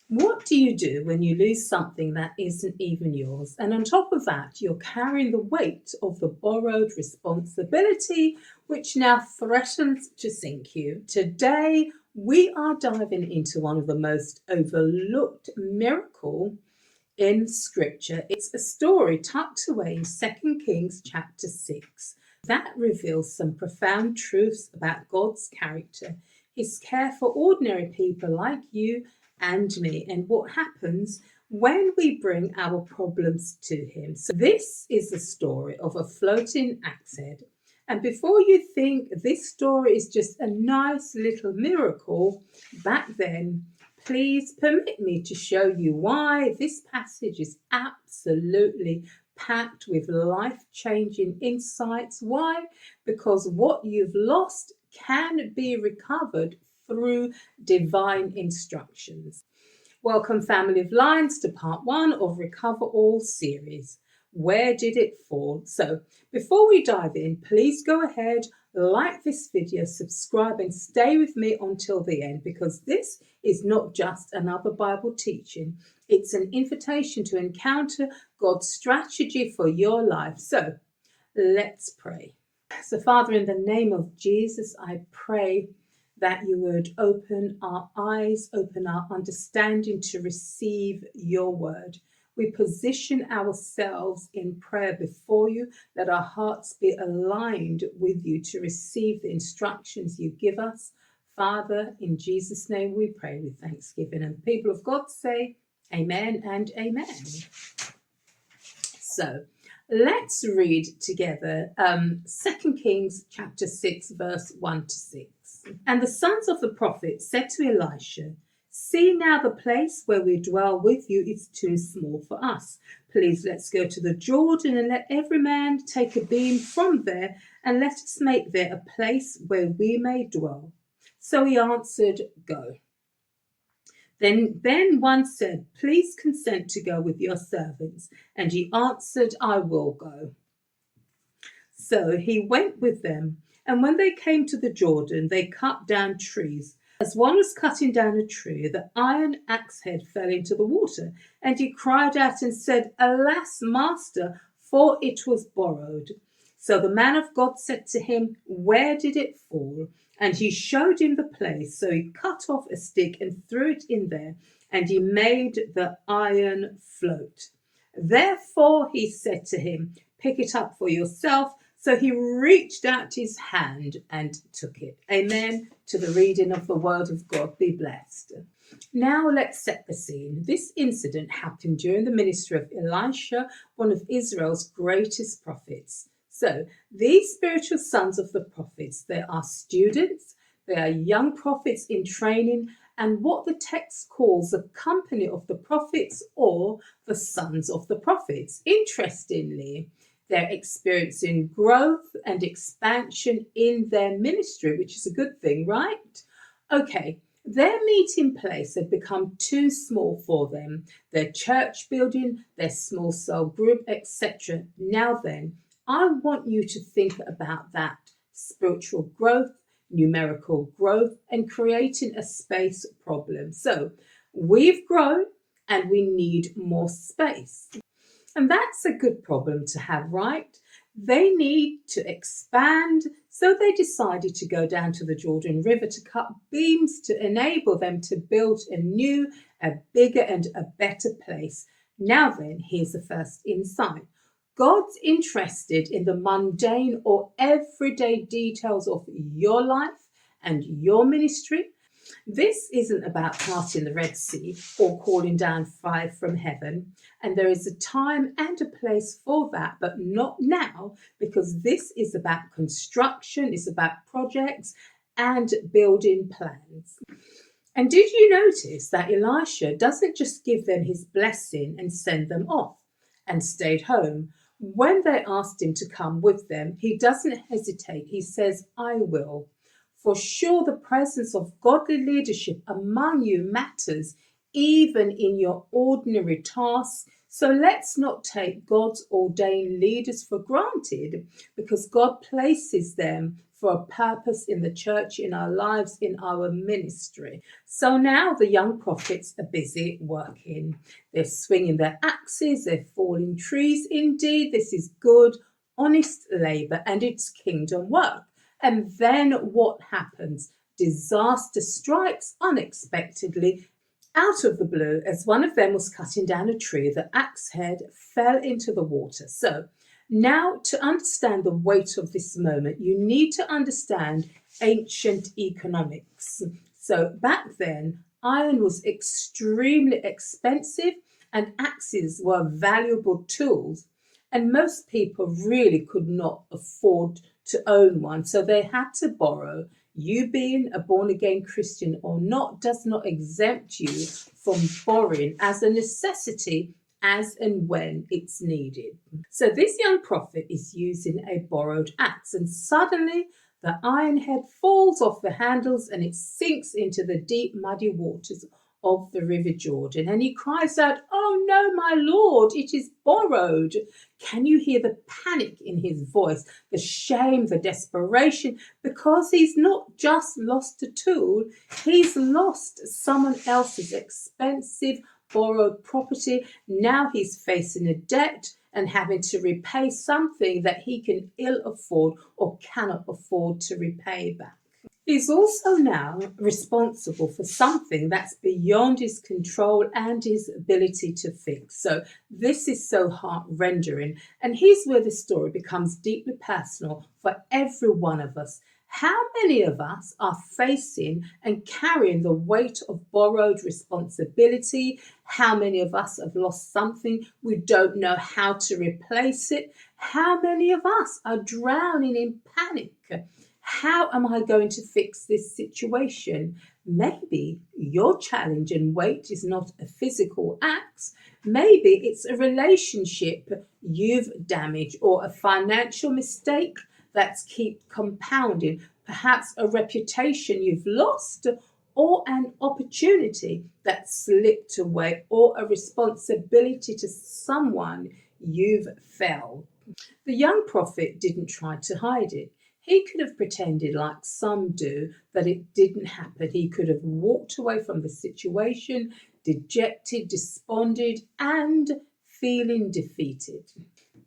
What do you do when you lose something that isn't even yours? And on top of that, you're carrying the weight of the borrowed responsibility, which now threatens to sink you. Today, we are diving into one of the most overlooked miracle in scripture. It's a story tucked away in 2 Kings chapter 6 that reveals some profound truths about God's character, his care for ordinary people like you and me, and what happens when we bring our problems to him. So this is the story of a floating axe head. And before you think this story is just a nice little miracle back then, please permit me to show you why this passage is absolutely packed with life-changing insights. Why? Because what you've lost can be recovered through divine instructions. Welcome, family of Lions, to part 1 of Recover All series. Where did it fall? So before we dive in, please go ahead, like this video, subscribe, and stay with me until the end, because this is not just another Bible teaching. It's an invitation to encounter God's strategy for your life. So let's pray. So Father, in the name of Jesus, I pray that you would open our eyes, open our understanding to receive your word. We position ourselves in prayer before you. Let our hearts be aligned with you to receive the instructions you give us. Father, in Jesus' name we pray with thanksgiving. And the people of God say, amen and amen. So let's read together 2 Kings chapter 6, verse 1 to 6. And the sons of the prophet said to Elisha, "See now, the place where we dwell with you is too small for us. Please let's go to the Jordan and let every man take a beam from there and let us make there a place where we may dwell." So he answered, "Go." Then one said, "Please consent to go with your servants." And he answered, "I will go." So he went with them. And when they came to the Jordan, they cut down trees. As one was cutting down a tree, the iron axe head fell into the water. And he cried out and said, "Alas, master, for it was borrowed." So the man of God said to him, "Where did it fall?" And he showed him the place. So he cut off a stick and threw it in there, and he made the iron float. Therefore he said to him, "Pick it up for yourself." So he reached out his hand and took it. Amen. To the reading of the word of God, be blessed. Now let's set the scene. This incident happened during the ministry of Elisha, one of Israel's greatest prophets. So these spiritual sons of the prophets, they are students, they are young prophets in training, and what the text calls the company of the prophets, or the sons of the prophets. Interestingly, they're experiencing growth and expansion in their ministry, which is a good thing, right? Okay, their meeting place had become too small for them. Their church building, their small cell group, etc. Now then, I want you to think about that spiritual growth, numerical growth, and creating a space problem. So we've grown and we need more space. And that's a good problem to have, right? They need to expand, so they decided to go down to the Jordan River to cut beams to enable them to build a new, a bigger and a better place. Now then, here's the first insight. God's interested in the mundane or everyday details of your life and your ministry. This isn't about parting the Red Sea or calling down fire from heaven. And there is a time and a place for that, but not now, because this is about construction, it's about projects and building plans. And did you notice that Elisha doesn't just give them his blessing and send them off and stayed home? When they asked him to come with them, he doesn't hesitate. He says, "I will." For sure, the presence of godly leadership among you matters, even in your ordinary tasks. So let's not take God's ordained leaders for granted, because God places them for for a purpose in the church, in our lives, in our ministry. So now the young prophets are busy working. They're swinging their axes, they're falling trees. Indeed, this is good, honest labour, and it's kingdom work. And then what happens? Disaster strikes unexpectedly out of the blue. As one of them was cutting down a tree, the axe head fell into the water. So now, to understand the weight of this moment, you need to understand ancient economics. So back then, iron was extremely expensive and axes were valuable tools. And most people really could not afford to own one. So they had to borrow. You being a born-again Christian or not does not exempt you from borrowing as a necessity as and when it's needed. So this young prophet is using a borrowed axe, and suddenly the iron head falls off the handles and it sinks into the deep muddy waters of the river Jordan, and he cries out, "Oh no, my Lord, it is borrowed." Can you hear the panic in his voice, the shame, the desperation, because he's not just lost a tool, he's lost someone else's expensive borrowed property. Now he's facing a debt and having to repay something that he can ill afford or cannot afford to repay back. He's also now responsible for something that's beyond his control and his ability to fix. So this is so heart-rendering. And here's where the story becomes deeply personal for every one of us. How many of us are facing and carrying the weight of borrowed responsibility? How many of us have lost something? We don't know how to replace it. How many of us are drowning in panic? How am I going to fix this situation? Maybe your challenge and weight is not a physical axe. Maybe it's a relationship you've damaged or a financial mistake that's keep compounding. Perhaps a reputation you've lost or an opportunity that slipped away or a responsibility to someone you've failed. The young prophet didn't try to hide it. He could have pretended, like some do, that it didn't happen. He could have walked away from the situation, dejected, despondent, and feeling defeated.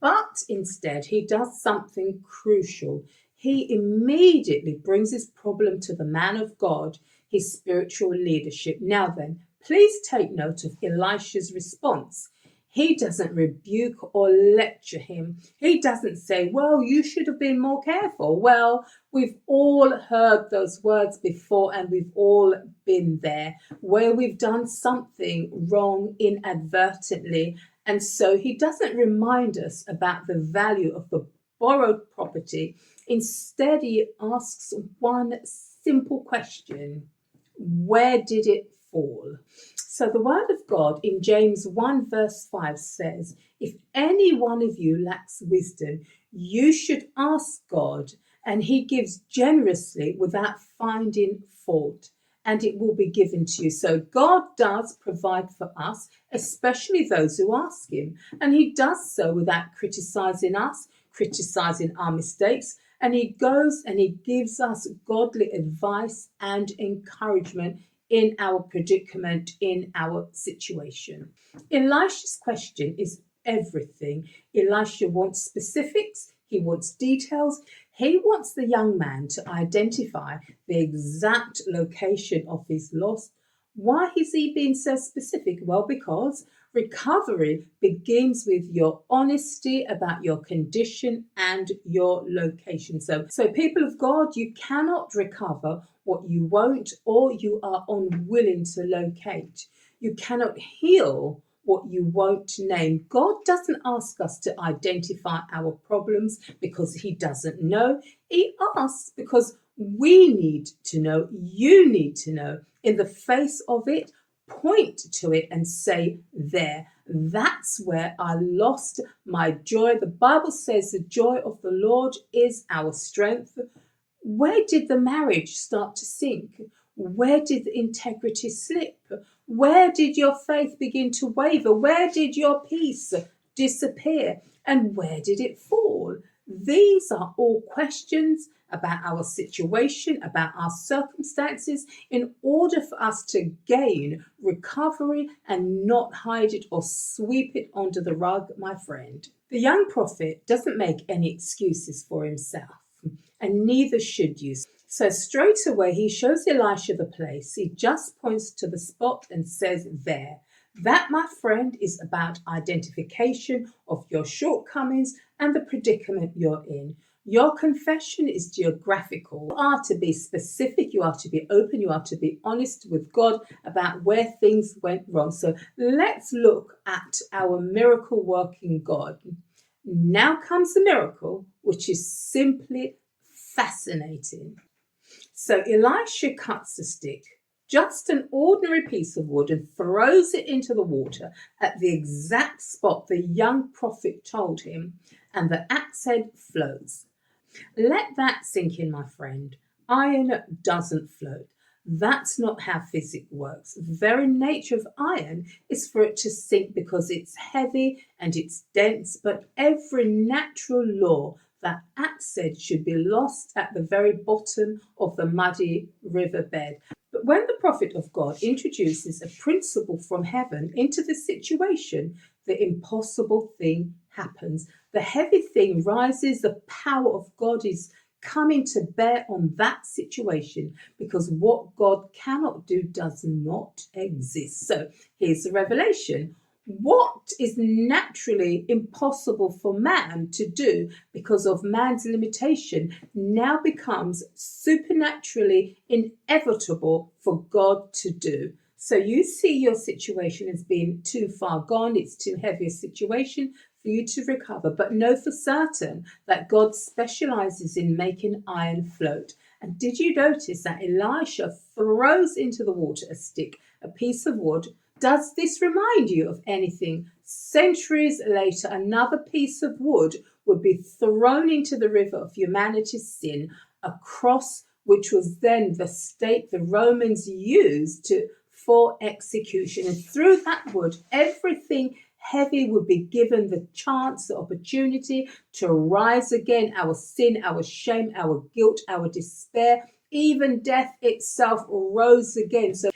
But instead, he does something crucial. He immediately brings his problem to the man of God, his spiritual leadership. Now then, please take note of Elisha's response. He doesn't rebuke or lecture him. He doesn't say, "Well, you should have been more careful." Well, we've all heard those words before and we've all been there where we've done something wrong inadvertently. And so he doesn't remind us about the value of the borrowed property. Instead, he asks one simple question: where did it fall? So the word of God in James 1 verse 5 says, "If any one of you lacks wisdom, you should ask God, and he gives generously without finding fault, and it will be given to you." So God does provide for us, especially those who ask him. And he does so without criticizing us, criticizing our mistakes. And he goes and he gives us godly advice and encouragement in our predicament, in our situation. Elisha's question is everything. Elisha wants specifics. He wants details. He wants the young man to identify the exact location of his loss. Why is he being so specific? Well, because recovery begins with your honesty about your condition and your location. So people of God, you cannot recover what you won't or you are unwilling to locate. You cannot heal what you won't name. God doesn't ask us to identify our problems because he doesn't know. He asks because we need to know, you need to know. In the face of it, point to it and say, "There, that's where I lost my joy." The Bible says the joy of the Lord is our strength. Where did the marriage start to sink? Where did the integrity slip? Where did your faith begin to waver? Where did your peace disappear? And where did it fall? These are all questions about our situation, about our circumstances, in order for us to gain recovery and not hide it or sweep it under the rug, my friend. The young prophet doesn't make any excuses for himself, and neither should you. So straight away he shows Elisha the place. He just points to the spot and says, there. That, my friend, is about identification of your shortcomings and the predicament you're in. Your confession is geographical. You are to be specific, you are to be open, you are to be honest with God about where things went wrong. So let's look at our miracle working God. Now comes the miracle, which is simply fascinating. So Elisha cuts the stick, just an ordinary piece of wood, and throws it into the water at the exact spot the young prophet told him, and the axe head floats. Let that sink in, my friend. Iron doesn't float. That's not how physics works. The very nature of iron is for it to sink because it's heavy and it's dense, but every natural law that axe said should be lost at the very bottom of the muddy riverbed. But when the prophet of God introduces a principle from heaven into the situation, the impossible thing happens. The heavy thing rises, the power of God is coming to bear on that situation, because what God cannot do does not exist. So here's the revelation. What is naturally impossible for man to do because of man's limitation now becomes supernaturally inevitable for God to do. So you see your situation as being too far gone, it's too heavy a situation for you to recover, but know for certain that God specializes in making iron float. And did you notice that Elisha throws into the water a stick, a piece of wood? Does this remind you of anything? Centuries later, another piece of wood would be thrown into the river of humanity's sin, a cross which was then the stake the Romans used for execution. And through that wood, everything heavy would be given the chance, the opportunity to rise again. Our sin, our shame, our guilt, our despair, even death itself rose again. So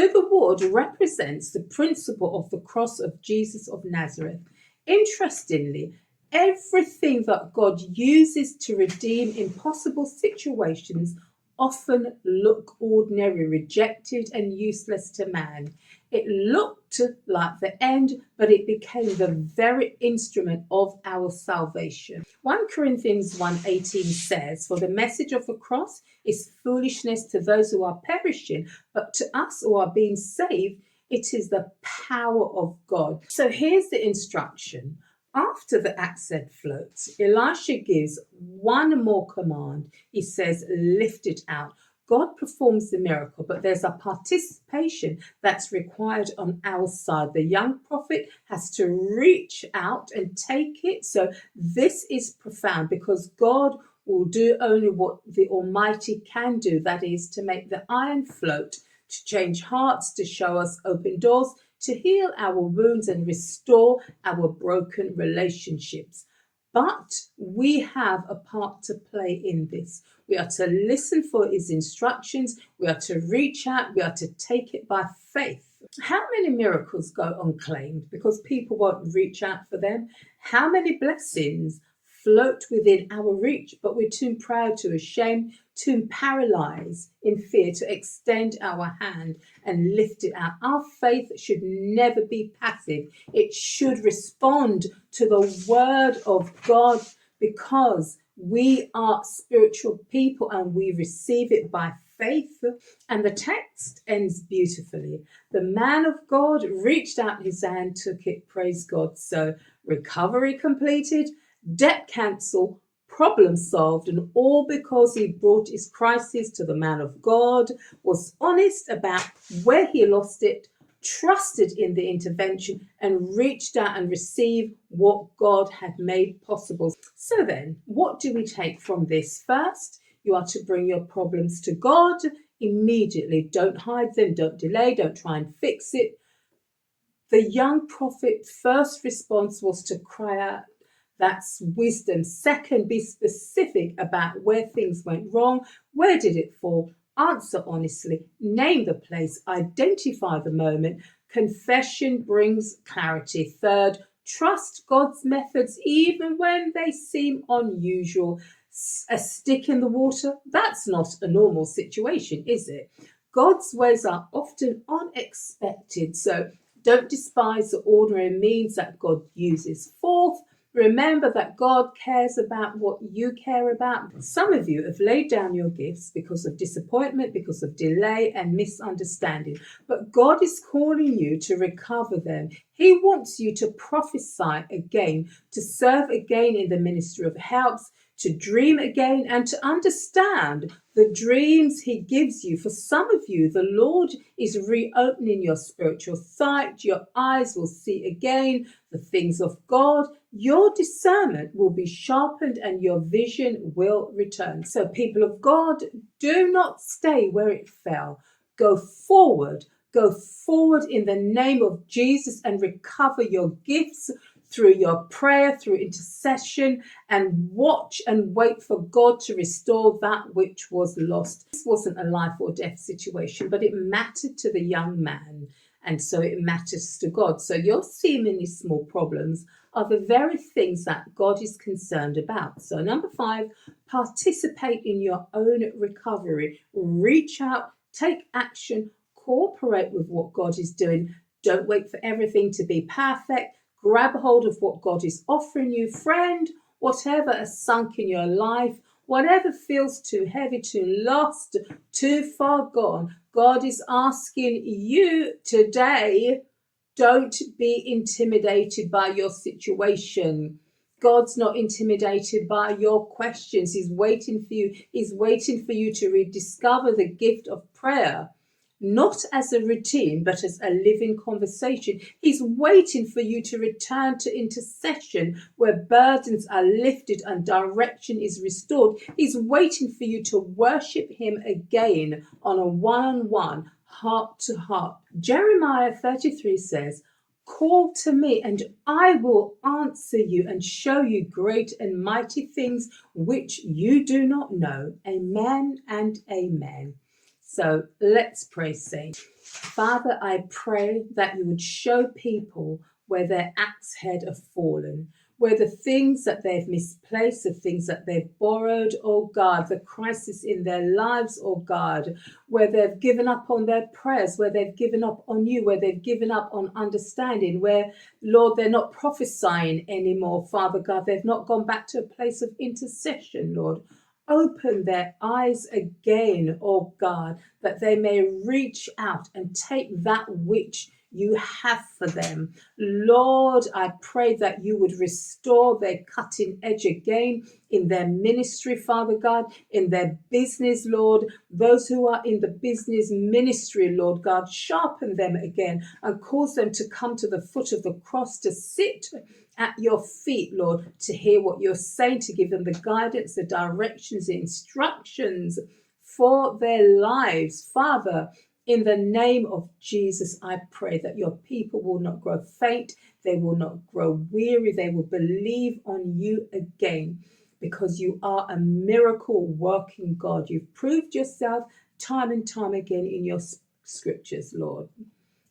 the wood represents the principle of the cross of Jesus of Nazareth. Interestingly, everything that God uses to redeem impossible situations often look ordinary, rejected and useless to man. It looked like the end, but it became the very instrument of our salvation. 1 Corinthians 1:18 says, for the message of the cross is foolishness to those who are perishing, but to us who are being saved, it is the power of God. So here's the instruction. After the axe head floats, Elisha gives one more command. He says, lift it out. God performs the miracle, but there's a participation that's required on our side. The young prophet has to reach out and take it. So this is profound, because God will do only what the Almighty can do. That is to make the iron float, to change hearts, to show us open doors, to heal our wounds and restore our broken relationships. But we have a part to play in this. We are to listen for his instructions. We are to reach out. We are to take it by faith. How many miracles go unclaimed because people won't reach out for them? How many blessings float within our reach, but we're too proud, too ashamed, too paralyzed in fear to extend our hand and lift it out? Our faith should never be passive. It should respond to the word of God, because we are spiritual people and we receive it by faith. And the text ends beautifully. The man of God reached out his hand, took it, praise God. So recovery completed, debt cancelled, problem solved, and all because he brought his crisis to the man of God, was honest about where he lost it, trusted in the intervention, and reached out and received what God had made possible. So then, what do we take from this? First, you are to bring your problems to God immediately. Don't hide them, don't delay, don't try and fix it. The young prophet's first response was to cry out. That's wisdom. Second, be specific about where things went wrong. Where did it fall? Answer honestly. Name the place. Identify the moment. Confession brings clarity. Third, trust God's methods even when they seem unusual. A stick in the water, that's not a normal situation, is it? God's ways are often unexpected, so don't despise the ordinary means that God uses. Fourth, remember that God cares about what you care about. Some of you have laid down your gifts because of disappointment, because of delay and misunderstanding, but God is calling you to recover them. He wants you to prophesy again, to serve again in the ministry of helps, to dream again, and to understand the dreams He gives you. For some of you, the Lord is reopening your spiritual sight. Your eyes will see again the things of God. Your discernment will be sharpened and your vision will return. So, people of God, do not stay where it fell. Go forward. Go forward in the name of Jesus and recover your gifts through your prayer, through intercession, and watch and wait for God to restore that which was lost. This wasn't a life or death situation, but it mattered to the young man, and so it matters to God. So your seemingly small problems are the very things that God is concerned about. So number 5, participate in your own recovery. Reach out, take action, cooperate with what God is doing. Don't wait for everything to be perfect. Grab hold of what God is offering you. Friend, whatever has sunk in your life, whatever feels too heavy, too lost, too far gone, God is asking you today, don't be intimidated by your situation. God's not intimidated by your questions. He's waiting for you. He's waiting for you to rediscover the gift of prayer. Not as a routine, but as a living conversation. He's waiting for you to return to intercession where burdens are lifted and direction is restored. He's waiting for you to worship Him again on a one-on-one, heart-to-heart. Jeremiah 33 says, "Call to me and I will answer you and show you great and mighty things which you do not know." Amen and amen. So let's pray, saints. Father, I pray that you would show people where their axe head have fallen, where the things that they've misplaced, the things that they've borrowed, oh God, the crisis in their lives, oh God, where they've given up on their prayers, where they've given up on you, where they've given up on understanding, where, Lord, they're not prophesying anymore, Father God, they've not gone back to a place of intercession, Lord. Open their eyes again, oh God, that they may reach out and take that which you have for them. Lord, I pray that you would restore their cutting edge again in their ministry, Father God, in their business, Lord. Those who are in the business ministry, Lord God, sharpen them again and cause them to come to the foot of the cross, to sit at your feet, Lord, to hear what you're saying, to give them the guidance, the directions, the instructions for their lives. Father, in the name of Jesus, I pray that your people will not grow faint, they will not grow weary, they will believe on you again, because you are a miracle working God. You've proved yourself time and time again in your scriptures, Lord.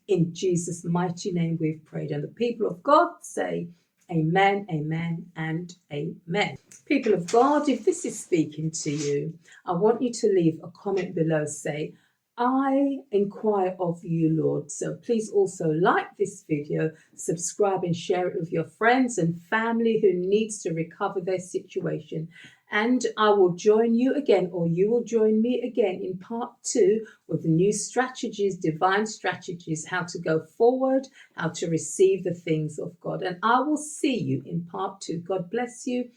In Jesus' mighty name we've prayed. And the people of God say, amen, amen, and amen. People of God, if this is speaking to you, I want you to leave a comment below. Say, I inquire of you, Lord. So please also like this video, subscribe and share it with your friends and family who needs to recover their situation. And I will join you again, or you will join me again in part 2 with new strategies, divine strategies, how to go forward, how to receive the things of God. And I will see you in part 2. God bless you.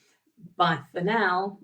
Bye for now.